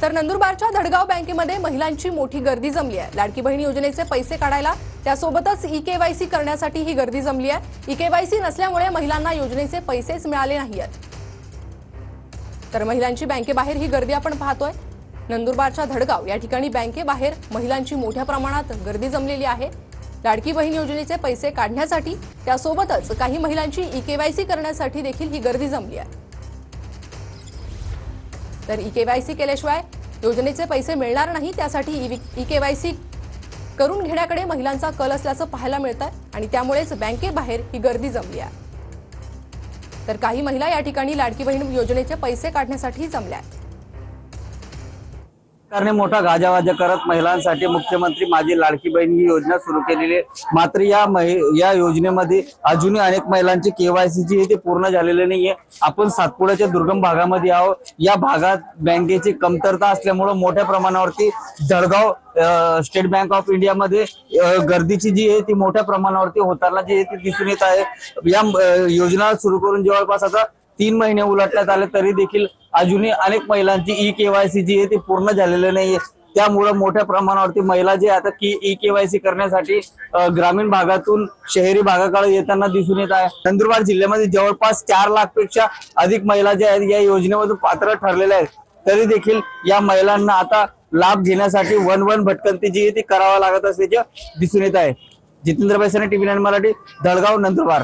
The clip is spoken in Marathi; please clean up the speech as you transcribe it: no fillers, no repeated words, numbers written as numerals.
तर नंदुरबारच्या धडगाव बँकेमध्ये महिलांची मोठी गर्दी जमली आहे। लाडकी बहीण योजनेचे पैसे काढायला त्यासोबतच ई-केवायसी करण्यासाठी ही गर्दी जमली आहे। ई-केवायसी नसल्यामुळे महिलांना योजनेचे पैसेच मिळाले नाहीत। तर महिलांची बँकेबाहेर ही गर्दी आपण पाहतोय। नंदुरबारच्या धडगाव या ठिकाणी बँकेबाहेर महिलांची मोठ्या प्रमाणात गर्दी जमलेली आहे। लाडकी बहीण योजनेचे पैसे काढण्यासाठी त्यासोबतच काही महिलांची ई-केवायसी करण्यासाठी देखील ही गर्दी जमली आहे। तर ई-केवायसी केल्याशिवाय योजनेचे पैसे मिळणार नाही, त्यासाठी ई-केवायसी करून घेण्याकडे महिलांचा कल असल्याचं पाहायला मिळतंय आणि त्यामुळेच बँकेबाहेर ही गर्दी जमली आहे। तर काही महिला या ठिकाणी लाडकी बहीण योजनेचे पैसे काढण्यासाठी जमल्या आहेत। सरकारने मोठा गाजावाजा करत महिलांसाठी मुख्यमंत्री माझी लाडकी बहीण ही योजना सुरू केलेली आहे। मात्र या योजनेमध्ये अजूनही अनेक महिलांची केवायसी जी आहे ते पूर्ण झालेली नाहीये। आपण सातपुड्याच्या दुर्गम भागामध्ये आहोत। या भागात बँकेची कमतरता असल्यामुळे मोठ्या प्रमाणावरती Dhadgaon state bank of India मध्ये गर्दीची जी आहे ती मोठ्या प्रमाणावरती होताना जी आहे ती दिसून येत आहे। या योजना सुरू करून जवळपास आता 3 महिने उलटण्यात आले तरी देखील अजूनही अनेक महिलांची ई-केवायसी जी आहे ती पूर्ण झालेली नाहीये। त्यामुळे मोठ्या प्रमाणावरती महिला जे आता ई-केवायसी करण्यासाठी ग्रामीण भागातून शहरी भागाकडे येताना दिसून येत आहे। नंदुरबार जिल्ह्यामध्ये जवळपास 4 लाख पेक्षा अधिक महिला ज्या आहेत या योजनेमधून पात्र ठरलेल्या आहेत, तरी देखील या महिलांना आता लाभ घेण्यासाठी वन भटकंती जी आहे ती करावा लागत असल्याचे दिसून येत आहे। जितेंद्र बैसने, TV9 मराठी, धडगाव, नंदुरबार।